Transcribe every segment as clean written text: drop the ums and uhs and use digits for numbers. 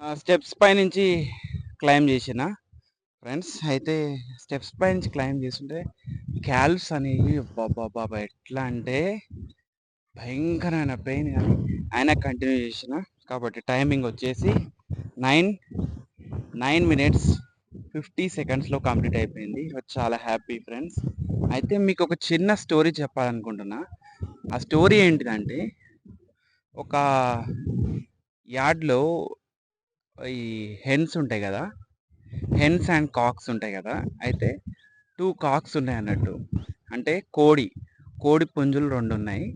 Steps పైనుంచి climb చేసిన friends. అయితే స్టెప్స్ పైనుంచి క్లైంబ్ చేస్తుంటే కాల్వ్స్ అనేవి అబ్బబ్బబ్బబ్బా! ఎట్లా అంటే భయంకరమైన పెయిన్ గానీ అయినా కంటిన్యూ చేసిన. కాబట్టి టైమింగ్ వచ్చేసి 9, 9 మినిట్స్ 50 సెకండ్స్‌లో కంప్లీట్ అయిపోయింది. చాలా హ్యాపీ ఫ్రెండ్స్. అయితే మీకొక చిన్న స్టోరీ చెప్పాలనుకుంటున్నా. ఆ స్టోరీ ఏంటిదంటే ఒక యార్డ్‌లో ఈ హెన్స్ ఉంటాయి గదా! హెన్స్ అండ్ కాక్స్ ఉంటాయి గదా! అయితే 2 కాక్స్ ఉన్నాయన్నట్టు. అంటే కోడి పుంజులు 2 ఉన్నాయి.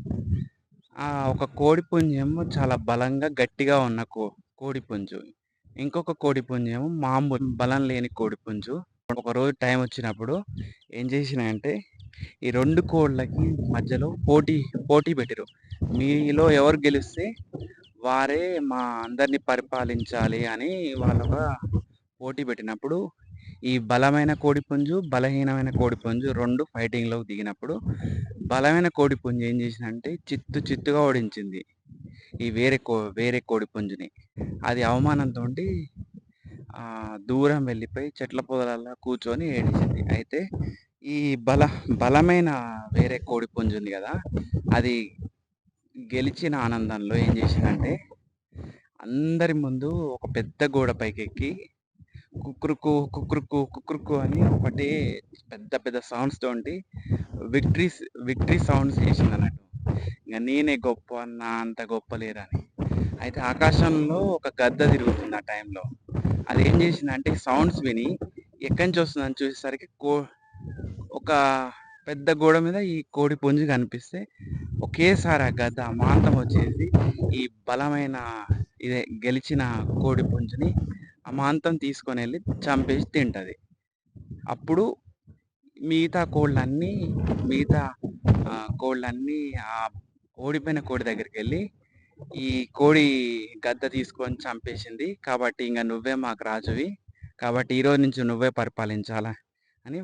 ఒక కోడి పుంజేమో చాలా బలంగా, గట్టిగా ఉన్న కోడి పుంజు. ఇంకొక కోడి పుంజేమో మామూలు బలం లేని కోడి పుంజు. ఒకరోజు టైం వచ్చినప్పుడు ఏం చేసినాయంటే, ఈ 2 కోళ్ళకి మధ్యలో పోటీ పెట్టిర్రు. మీలో ఎవరు గెలిస్తే వారే మా అందరిని పరిపాలించాలి అని వాళ్ళొక పోటీ పెట్టినప్పుడు, ఈ బలమైన కోడిపుంజు, బలహీనమైన కోడిపుంజు 2 ఫైటింగ్‌లోకి దిగినప్పుడు, బలమైన కోడిపుంజు ఏం చేసిందంటే చిత్తుగా ఓడించింది. ఈ వేరే కోడిపుంజుని. అది అవమానంతోటి దూరం వెళ్ళిపోయి చెట్ల పొదలల్లో కూర్చొని ఏడిచింది. అయితే ఈ బల బలమైన వేరే కోడిపుంజు ఉంది గదా! అది గెలిచిన ఆనందంలో ఏం చేసిందంటే, అందరి ముందు ఒక పెద్ద గోడ పైకెక్కి కుక్రుకు అని ఒకటే పెద్ద సౌండ్స్ తోటి విక్టరీస్ విక్టరీ సౌండ్స్ చేసిందన్నట్టు. ఇంక నేనే గొప్ప నా అంత గొప్ప లేరని. అయితే ఆకాశంలో ఒక గద్ద తిరుగుతుంది ఆ టైంలో. అదేం చేసిందంటే సౌండ్స్ విని ఎక్కడి నుంచి వస్తుందని చూసేసరికి ఒక పెద్ద గోడ మీద ఈ కోడి పుంజు కనిపిస్తే ఒకేసారి ఆ గద్ద అమాంతం వచ్చేసి ఈ బలమైన గెలిచిన కోడి పుంజుని అమాంతం తీసుకొనెళ్ళి చంపేసి తింటది. అప్పుడు మిగతా కోళ్ళన్నీ మిగతా కోళ్ళన్నీ ఓడిపోయిన కోడి దగ్గరికెళ్ళి, "ఈ కోడి గద్ద తీసుకొని చంపేసింది. కాబట్టి ఇంగ నువ్వే మాకు రాజువి. కాబట్టి ఈరోజు నుంచి నువ్వే పరిపాలించాలా" అని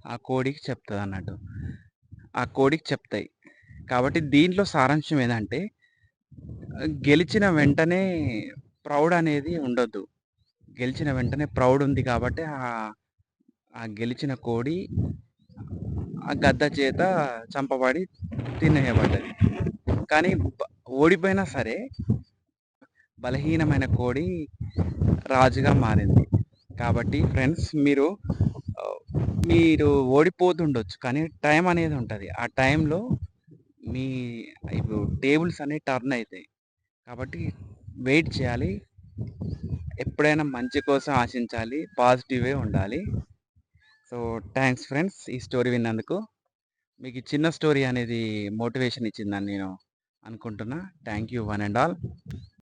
ఆ కోడికి చెప్తదన్నట్టు. ఆ కోడికి చెప్తాయి. కాబట్టి దీంట్లో సారాంశం ఏదంటే, గెలిచిన వెంటనే ప్రౌడ్ అనేది ఉండొద్దు. గెలిచిన వెంటనే ప్రౌడ్ ఉంది కాబట్టి ఆ గెలిచిన కోడి ఆ గద్ద చేత చంపబడి తినేయబడ్డది. కానీ ఓడిపోయినా సరే బలహీనమైన కోడి రాజుగా మారింది. కాబట్టి ఫ్రెండ్స్ ఆహ్, మీరు ఓడిపోతుండొచ్చు. కానీ టైం అనేది ఉంటది. ఆ టైంలో మీ ఇప్పుడు టేబుల్స్ అనేవి టర్న్ అయితాయి. కాబట్టి వెయిట్ చేయాలి. ఎప్పుడైనా మంచి కోసం ఆశించాలి. పాజిటివే ఉండాలి. సో, థాంక్స్ ఫ్రెండ్స్ ఈ స్టోరీ విన్నందుకు. మీకు ఈ చిన్న స్టోరీ అనేది మోటివేషన్ ఇచ్చిందని నేను అనుకుంటున్నా. Thank you one and all.